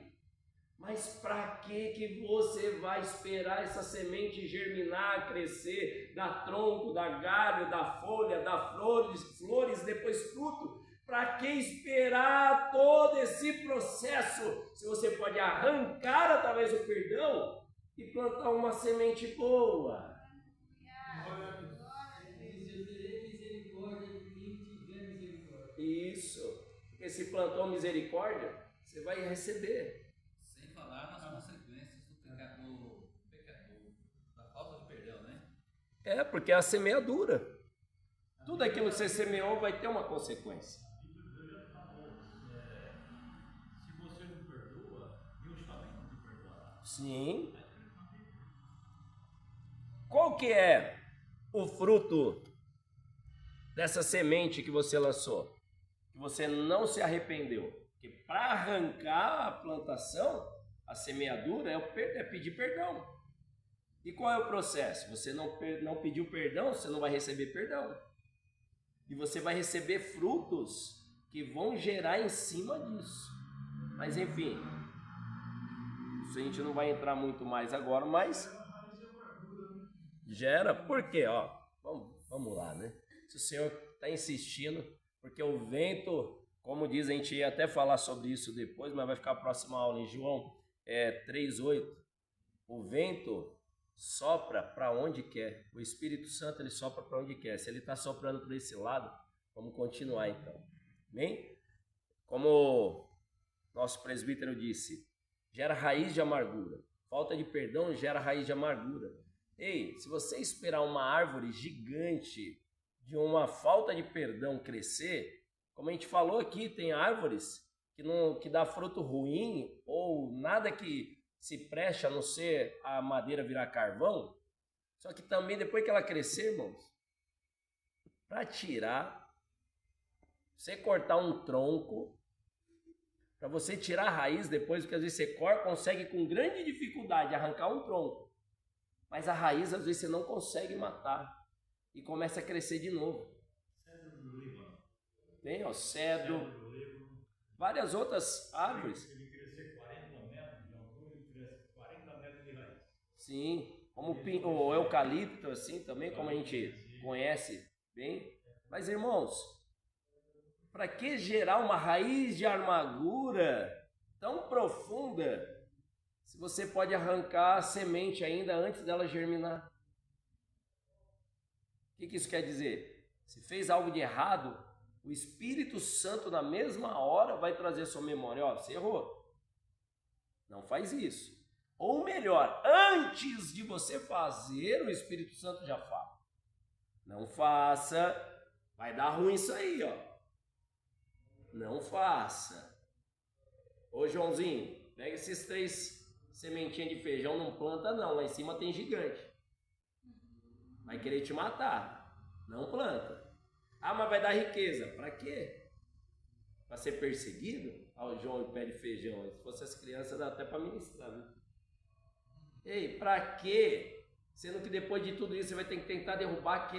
Mas para que você vai esperar essa semente germinar, crescer, dar tronco, dar galho, dar folha, dar flores, depois fruto? Para que esperar todo esse processo? Se você pode arrancar através do perdão e plantar uma semente boa. Isso, porque se plantou misericórdia, você vai receber. Sem falar nas consequências do pecador, da falta de perdão, né? É, porque é a semeadura. Tudo aquilo que você semeou vai ter uma consequência. A Bíblia já falou, se você não perdoa, Deus também não te perdoará. Sim. Qual que é o fruto dessa semente que você lançou? Que você não se arrependeu? Porque para arrancar a plantação, a semeadura é pedir perdão. E qual é o processo? Você não pediu perdão, você não vai receber perdão. E você vai receber frutos que vão gerar em cima disso. Mas enfim, isso a gente não vai entrar muito mais agora, mas gera. Por quê? Ó, vamos lá, né? Se o Senhor está insistindo, porque o vento, como diz, a gente ia até falar sobre isso depois, mas vai ficar a próxima aula em João 3:8. O vento sopra para onde quer. O Espírito Santo, ele sopra para onde quer. Se ele está soprando para esse lado, vamos continuar então. Amém? Como nosso presbítero disse, gera raiz de amargura. Falta de perdão gera raiz de amargura. Ei, se você esperar uma árvore gigante de uma falta de perdão crescer, como a gente falou aqui, tem árvores que dá fruto ruim ou nada que se preste a não ser a madeira virar carvão. Só que também depois que ela crescer, irmãos, para tirar, você cortar um tronco, para você tirar a raiz depois, porque às vezes você consegue com grande dificuldade arrancar um tronco, mas a raiz às vezes você não consegue matar e começa a crescer de novo. Cedro do Líbano. Tem, ó, cedro, Do Líbano. várias outras árvores. Ele crescer 40 metros de altura, ele cresce 40 metros de raiz. Sim, como o eucalipto, assim, também, como a gente conhece bem. Mas, irmãos, para que gerar uma raiz de amargura tão profunda se você pode arrancar a semente ainda antes dela germinar? O que isso quer dizer? Se fez algo de errado, o Espírito Santo na mesma hora vai trazer a sua memória. Ó, você errou. Não faz isso. Ou melhor, antes de você fazer, o Espírito Santo já fala. Não faça, vai dar ruim isso aí, ó. Não faça. Ô Joãozinho, pega esses 3 sementinhas de feijão, não planta não, lá em cima tem gigante. Vai querer te matar. Não planta. Ah, mas vai dar riqueza. Para quê? Para ser perseguido? Ah, o João pede feijão. Se fosse as crianças, dá até para ministrar, viu? Ei, para quê? Sendo que depois de tudo isso, você vai ter que tentar derrubar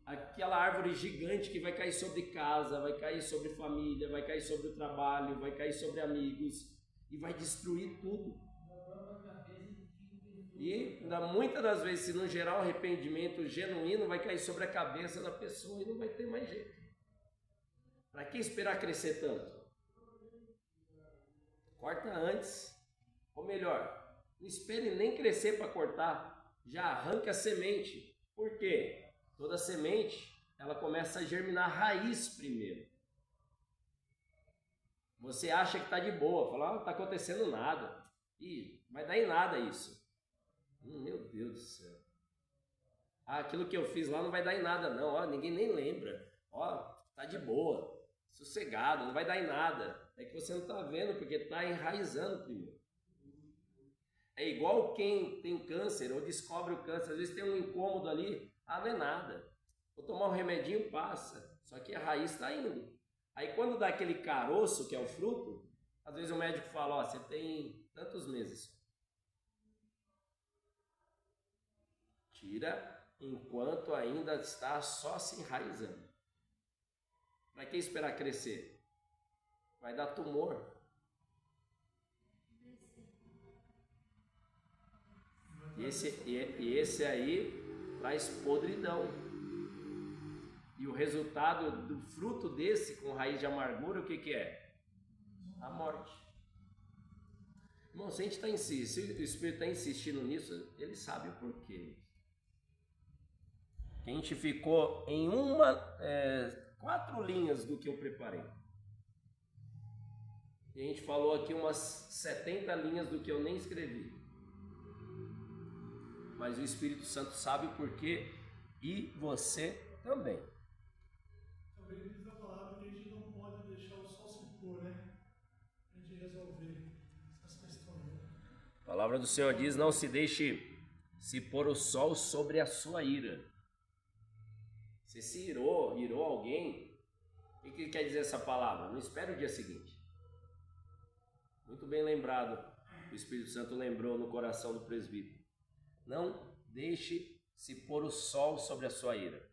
aquela árvore gigante que vai cair sobre casa, vai cair sobre família, vai cair sobre o trabalho, vai cair sobre amigos e vai destruir tudo. E muitas das vezes, se não gerar um arrependimento genuíno, vai cair sobre a cabeça da pessoa e não vai ter mais jeito. Para que esperar crescer tanto? Corta antes. Ou melhor, não espere nem crescer para cortar. Já arranca a semente. Por quê? Toda semente, ela começa a germinar raiz primeiro. Você acha que está de boa. Fala, não está acontecendo nada. Ih, vai dar em nada isso. Meu Deus do céu. Aquilo que eu fiz lá não vai dar em nada não. Ó, ninguém nem lembra. Ó, tá de boa. Sossegado, não vai dar em nada. É que você não está vendo porque está enraizando primeiro. É igual quem tem câncer ou descobre o câncer. Às vezes tem um incômodo ali. Ah, não é nada. Vou tomar um remedinho, passa. Só que a raiz está indo. Aí quando dá aquele caroço, que é o fruto, às vezes o médico fala, ó, você tem tantos meses. Tira enquanto ainda está só se enraizando. Para que esperar crescer? Vai dar tumor. E esse aí traz podridão. E o resultado do fruto desse com raiz de amargura, o que é? A morte. Irmão, se o Espírito está insistindo nisso, ele sabe o porquê. Que a gente ficou em 4 linhas do que eu preparei. E a gente falou aqui umas 70 linhas do que eu nem escrevi. Mas o Espírito Santo sabe o porquê e você também. Também diz a palavra que a gente não pode deixar o sol se pôr, né? A gente resolver essas questões. Né? A palavra do Senhor diz: não se deixe se pôr o sol sobre a sua ira. Você se irou alguém, o que quer dizer essa palavra? Não espere o dia seguinte. Muito bem lembrado, o Espírito Santo lembrou no coração do presbítero. Não deixe se pôr o sol sobre a sua ira.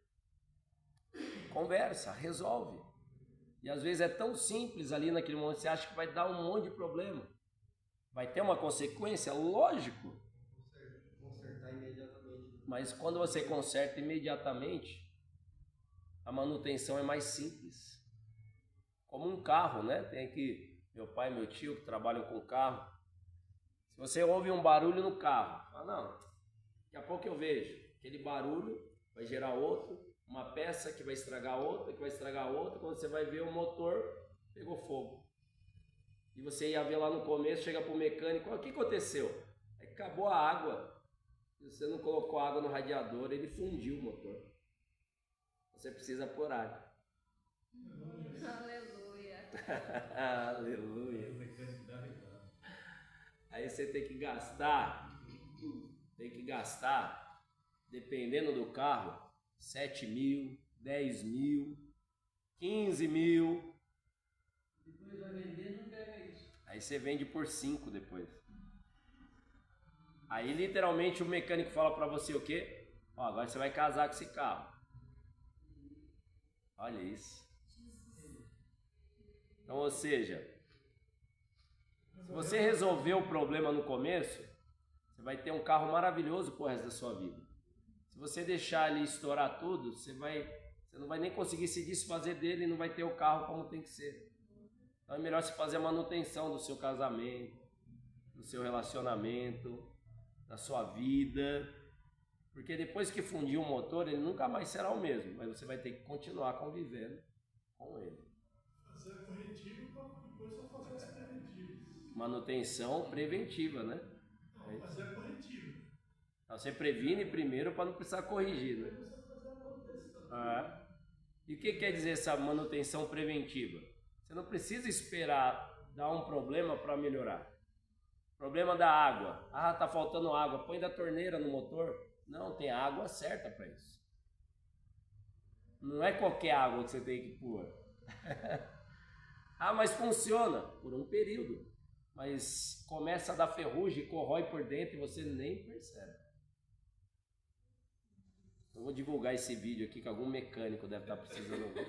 Conversa, resolve. E às vezes é tão simples ali naquele momento, você acha que vai dar um monte de problema. Vai ter uma consequência? Lógico. Consertar imediatamente. Mas quando você conserta imediatamente, a manutenção é mais simples. Como um carro, né? Tem aqui meu pai e meu tio que trabalham com carro. Se você ouve um barulho no carro, fala, não, daqui a pouco eu vejo. Aquele barulho vai gerar outro, uma peça que vai estragar outra, que vai estragar outra. Quando você vai ver, o motor pegou fogo. E você ia ver lá no começo, chega para o mecânico, o que aconteceu? É que acabou a água. Se você não colocou água no radiador, ele fundiu o motor. Você precisa pôr água. Aleluia. Aleluia. Aí você tem que gastar, dependendo do carro, 7 mil, 10 mil, 15 mil. Depois vai vender, não pega isso. Aí você vende por 5 depois. Aí literalmente o mecânico fala pra você o quê? Ó, agora você vai casar com esse carro. Olha isso. Então, ou seja, se você resolver o problema no começo, você vai ter um carro maravilhoso pro resto da sua vida. Se você deixar ele estourar tudo, você não vai nem conseguir se desfazer dele e não vai ter o carro como tem que ser. Então é melhor você fazer a manutenção do seu casamento, do seu relacionamento, da sua vida. Porque depois que fundir o motor, ele nunca mais será o mesmo, mas você vai ter que continuar convivendo com ele. Fazer corretivo para depois só fazer as preventivas. Manutenção preventiva, né? Não, fazer corretivo. Então, você previne primeiro para não precisar corrigir, né? Depois você fazer a manutenção. E o que quer dizer essa manutenção preventiva? Você não precisa esperar dar um problema para melhorar. Problema da água. Ah, tá faltando água. Põe da torneira no motor. Não, tem a água certa para isso. Não é qualquer água que você tem que pôr. Ah, mas funciona por um período. Mas começa a dar ferrugem, corrói por dentro e você nem percebe. Eu vou divulgar esse vídeo aqui que algum mecânico deve estar precisando ouvir.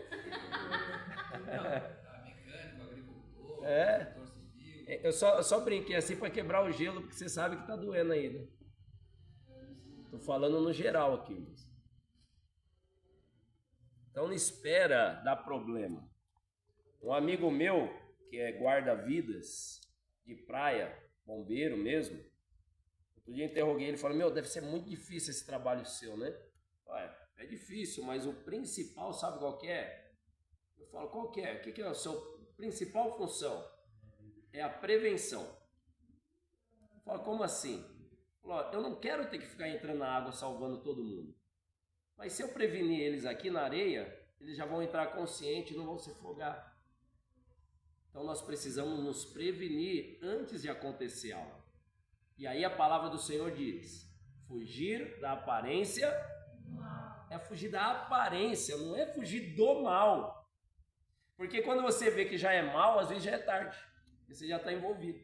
Mecânico, agricultor, setor civil. Eu só brinquei assim para quebrar o gelo, porque você sabe que tá doendo aí, né? Tô falando no geral aqui, mas... Então não espera dar problema. Um amigo meu, que é guarda-vidas de praia, bombeiro mesmo, outro dia eu interroguei ele e falei, deve ser muito difícil esse trabalho seu, né? É difícil, mas o principal, sabe qual que é? Eu falo, qual que é? O que é a sua principal função? É a prevenção. Eu falo, como assim? Eu falo, eu não quero ter que ficar entrando na água salvando todo mundo. Mas se eu prevenir eles aqui na areia, eles já vão entrar conscientes e não vão se afogar. Então nós precisamos nos prevenir antes de acontecer algo. E aí a palavra do Senhor diz, fugir da aparência é fugir da aparência, não é fugir do mal. Porque quando você vê que já é mal, às vezes já é tarde, você já está envolvido.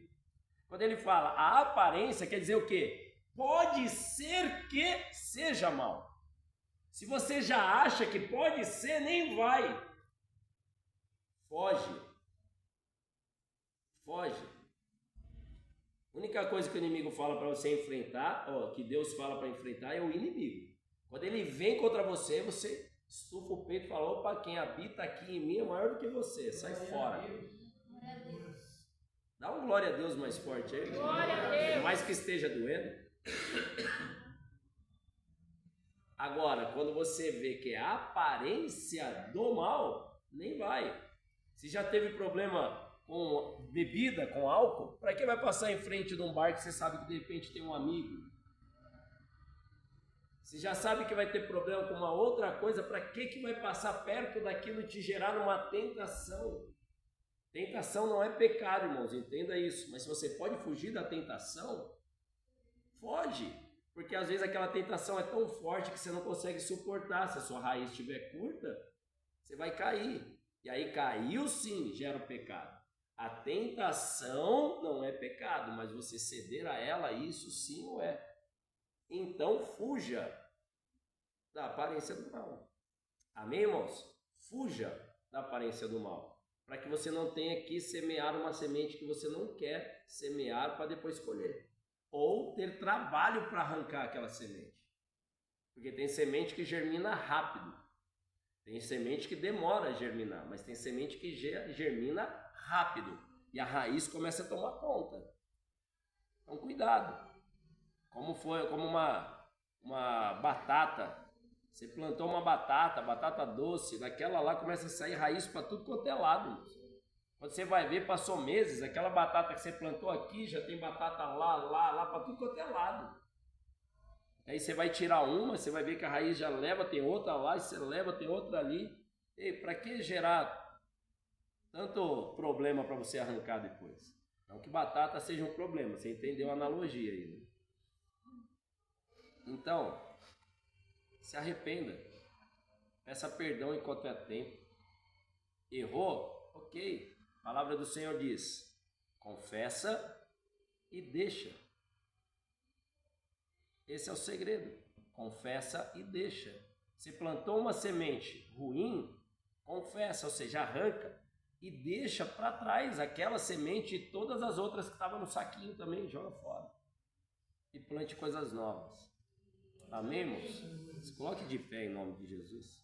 Quando ele fala a aparência, quer dizer o quê? Pode ser que seja mal. Se você já acha que pode ser, nem vai. Foge. Foge. A única coisa que o inimigo fala para você enfrentar, que Deus fala para enfrentar, é o inimigo. Quando ele vem contra você, você estufa o peito e fala: opa, quem habita aqui em mim é maior do que você, sai fora. Dá um glória a Deus mais forte aí. Glória a Deus. Por mais que esteja doendo. Agora, quando você vê que é a aparência do mal, nem vai. Se já teve problema com bebida, com álcool, para que vai passar em frente de um bar que você sabe que de repente tem um amigo? Você já sabe que vai ter problema com uma outra coisa, para que vai passar perto daquilo e te gerar uma tentação? Tentação não é pecado, irmãos, entenda isso. Mas se você pode fugir da tentação, foge. Porque às vezes aquela tentação é tão forte que você não consegue suportar. Se a sua raiz estiver curta, você vai cair. E aí caiu sim, gera o pecado. A tentação não é pecado, mas você ceder a ela, isso sim o é. Então fuja da aparência do mal. Amém, irmãos? Fuja da aparência do mal. Para que você não tenha que semear uma semente que você não quer semear para depois colher. Ou ter trabalho para arrancar aquela semente. Porque tem semente que germina rápido. Tem semente que demora a germinar, mas tem semente que germina rápido. E a raiz começa a tomar conta. Então cuidado. Como uma batata. Você plantou uma batata doce, daquela lá começa a sair raiz para tudo quanto é lado. Quando você vai ver, passou meses, aquela batata que você plantou aqui, já tem batata lá, para tudo quanto é lado. Aí você vai tirar uma, você vai ver que a raiz já leva, tem outra lá, e você leva, tem outra ali. E para que gerar tanto problema para você arrancar depois? Não que batata seja um problema, você entendeu a analogia aí, né? Então, se arrependa, peça perdão enquanto é tempo. Errou? Ok. A palavra do Senhor diz: confessa e deixa. Esse é o segredo. Confessa e deixa. Se plantou uma semente ruim, confessa, ou seja, arranca e deixa para trás aquela semente e todas as outras que estavam no saquinho também, joga fora. E plante coisas novas. Amém, irmãos? Se coloque de pé em nome de Jesus.